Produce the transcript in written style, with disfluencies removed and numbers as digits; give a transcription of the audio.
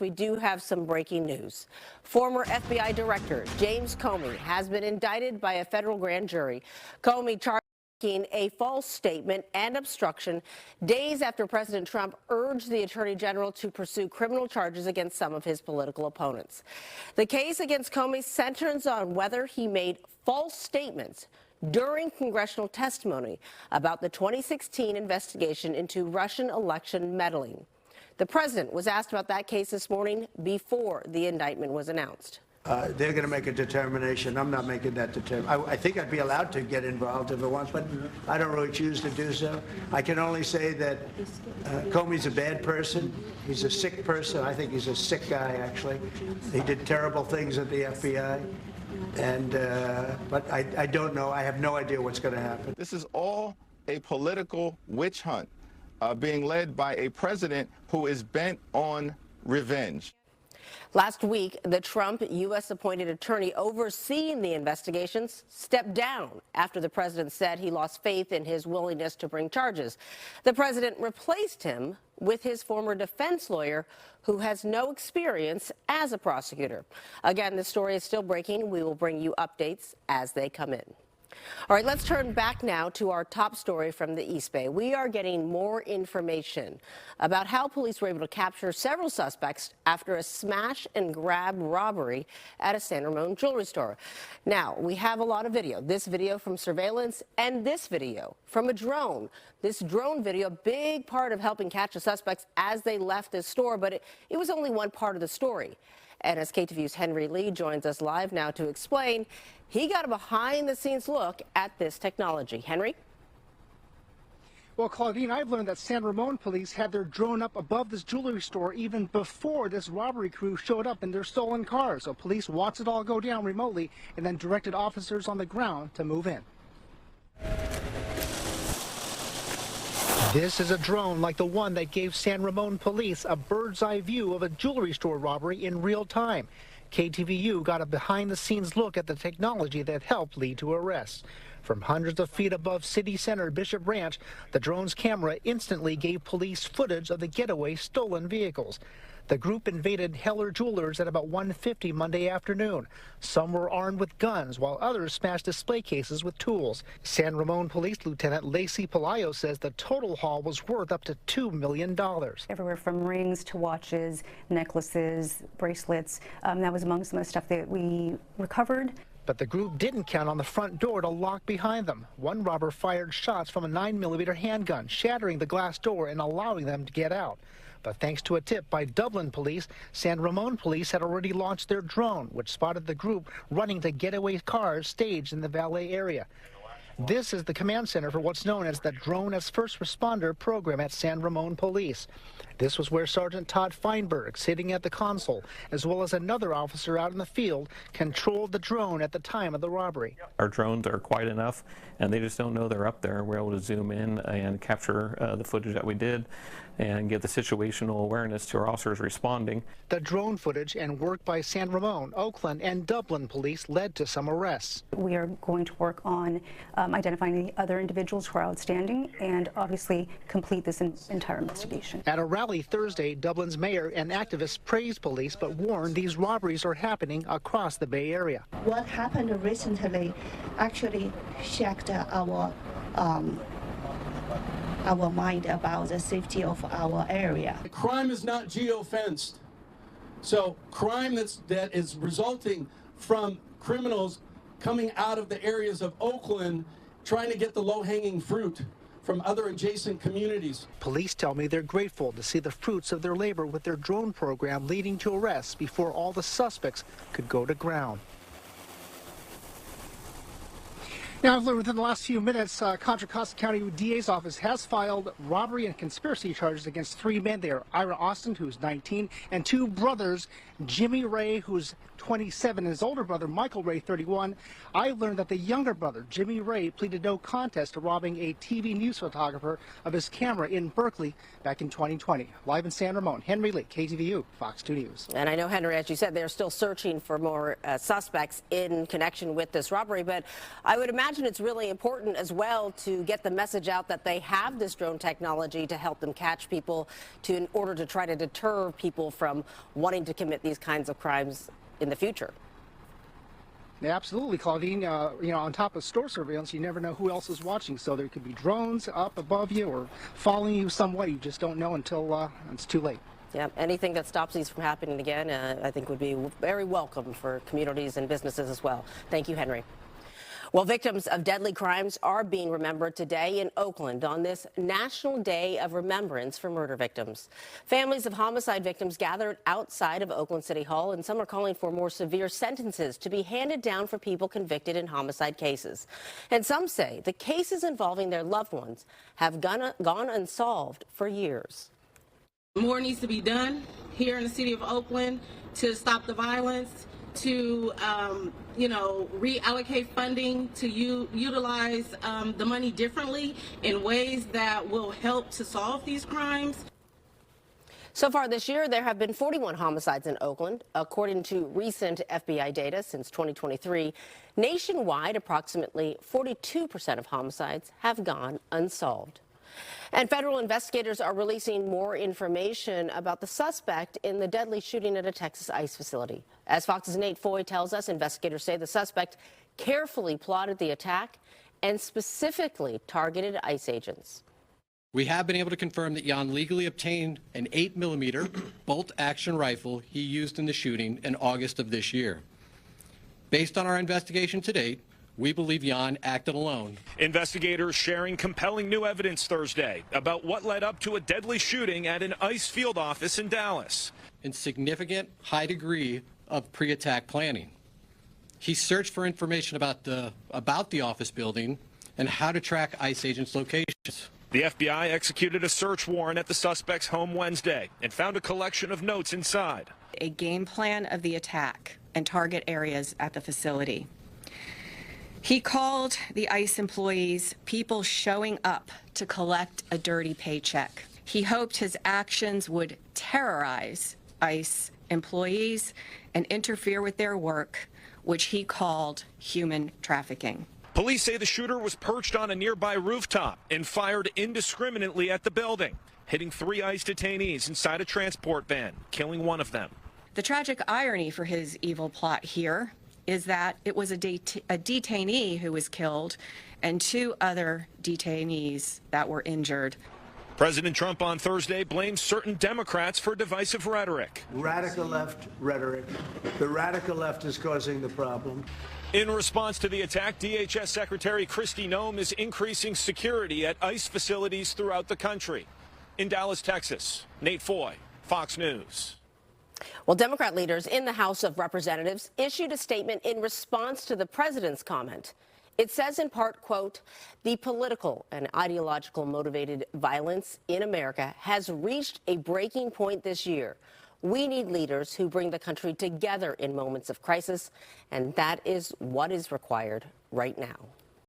we do have some breaking news. Former FBI Director James Comey has been indicted by a federal grand jury. Comey charged making a false statement and obstruction days after President Trump urged the Attorney General to pursue criminal charges against some of his political opponents. The case against Comey centers on whether he made false statements during congressional testimony about the 2016 investigation into Russian election meddling. The president was asked about that case this morning before the indictment was announced. They're going to make a determination. I'm not making that determination. I think I'd be allowed to get involved if it wants, but I don't really choose to do so. I can only say that Comey's a bad person. He's a sick person. I think he's a sick guy, actually. He did terrible things at the FBI. But I don't know. I have no idea what's going to happen. This is all a political witch hunt being led by a president who is bent on revenge. Last week, the Trump U.S.-appointed attorney overseeing the investigations stepped down after the president said he lost faith in his willingness to bring charges. The president replaced him with his former defense lawyer, who has no experience as a prosecutor. Again, the story is still breaking. We will bring you updates as they come in. All right, let's turn back now to our top story from the East Bay. We are getting more information about how police were able to capture several suspects after a smash and grab robbery at a San Ramon jewelry store. Now, we have a lot of video. This video from surveillance and this video from a drone. This drone video, a big part of helping catch the suspects as they left this store, but it was only one part of the story. And as KTVU's Henry Lee joins us live now to explain, he got a behind-the-scenes look at this technology. Henry? Well, Claudine, I've learned that San Ramon police had their drone up above this jewelry store even before this robbery crew showed up in their stolen cars. So police watched it all go down remotely and then directed officers on the ground to move in. This is a drone like the one that gave San Ramon police a bird's eye view of a jewelry store robbery in real time. KTVU got a behind-the-scenes look at the technology that helped lead to arrests. From hundreds of feet above city center Bishop Ranch, the drone's camera instantly gave police footage of the getaway stolen vehicles. The group invaded Heller Jewelers at about 1:50 Monday afternoon. Some were armed with guns, while others smashed display cases with tools. San Ramon Police Lieutenant Lacey Pelayo says the total haul was worth up to $2 million. Everywhere from rings to watches, necklaces, bracelets. That was among some of the stuff that we recovered. But the group didn't count on the front door to lock behind them. One robber fired shots from a 9mm handgun, shattering the glass door and allowing them to get out. But thanks to a tip by Dublin police, San Ramon police had already launched their drone, which spotted the group running to getaway cars staged in the valet area. This is the command center for what's known as the Drone as First Responder program at San Ramon Police. This was where Sergeant Todd Feinberg, sitting at the console, as well as another officer out in the field, controlled the drone at the time of the robbery. Our drones are quiet enough, and they just don't know they're up there. We're able to zoom in and capture the footage that we did and get the situational awareness to our officers responding. The drone footage and work by San Ramon, Oakland, and Dublin police led to some arrests. We are going to work on identifying the other individuals who are outstanding and obviously complete this entire investigation. At a rally Thursday, Dublin's mayor and activists praised police but warned these robberies are happening across the Bay Area. What happened recently actually shocked our mind about the safety of our area. Crime is not geofenced. So crime that is resulting from criminals coming out of the areas of Oakland trying to get the low-hanging fruit from other adjacent communities. Police tell me they're grateful to see the fruits of their labor with their drone program leading to arrests before all the suspects could go to ground. Now, I've learned within the last few minutes, Contra Costa County DA's office has filed robbery and conspiracy charges against 3 men there. Ira Austin, who's 19, and 2 brothers, Jimmy Ray, who's 27, and his older brother, Michael Ray, 31. I learned that the younger brother, Jimmy Ray, pleaded no contest to robbing a TV news photographer of his camera in Berkeley back in 2020. Live in San Ramon, Henry Lee, KTVU, Fox 2 News. And I know, Henry, as you said, they're still searching for more suspects in connection with this robbery, but I would imagine imagine it's really important as well to get the message out that they have this drone technology to help them catch people in order to try to deter people from wanting to commit these kinds of crimes in the future. Yeah, absolutely, Claudine. On top of store surveillance, you never know who else is watching. So there could be drones up above you or following you some way. You just don't know until it's too late. Yeah, anything that stops these from happening again, I think would be very welcome for communities and businesses as well. Thank you, Henry. Well, victims of deadly crimes are being remembered today in Oakland on this National Day of Remembrance for Murder Victims. Families of homicide victims gathered outside of Oakland City Hall, and some are calling for more severe sentences to be handed down for people convicted in homicide cases. And some say the cases involving their loved ones have gone unsolved for years. More needs to be done here in the city of Oakland to stop the violence, to reallocate funding, to utilize the money differently in ways that will help to solve these crimes. So far this year, there have been 41 homicides in Oakland. According to recent FBI data since 2023, nationwide, approximately 42% of homicides have gone unsolved. And federal investigators are releasing more information about the suspect in the deadly shooting at a Texas ICE facility. As Fox's Nate Foy tells us, investigators say the suspect carefully plotted the attack and specifically targeted ICE agents. We have been able to confirm that Jan legally obtained an 8mm bolt-action rifle he used in the shooting in August of this year. Based on our investigation to date, we believe Jan acted alone. Investigators sharing compelling new evidence Thursday about what led up to a deadly shooting at an ICE field office in Dallas. In significant high degree of pre-attack planning. He searched for information about the office building and how to track ICE agents' locations. The FBI executed a search warrant at the suspect's home Wednesday and found a collection of notes inside. A game plan of the attack and target areas at the facility. He called the ICE employees people showing up to collect a dirty paycheck. He hoped his actions would terrorize ICE employees and interfere with their work, which he called human trafficking. Police say the shooter was perched on a nearby rooftop and fired indiscriminately at the building, hitting 3 ICE detainees inside a transport van, killing one of them. The tragic irony for his evil plot here is that it was a detainee who was killed and 2 other detainees that were injured. President Trump on Thursday blames certain Democrats for divisive rhetoric. Radical left rhetoric. The radical left is causing the problem. In response to the attack, DHS Secretary Kristi Noem is increasing security at ICE facilities throughout the country. In Dallas, Texas, Nate Foy, Fox News. Well, Democrat leaders in the House of Representatives issued a statement in response to the president's comment. It says in part, quote, the political and ideological motivated violence in America has reached a breaking point this year. We need leaders who bring the country together in moments of crisis, and that is what is required right now.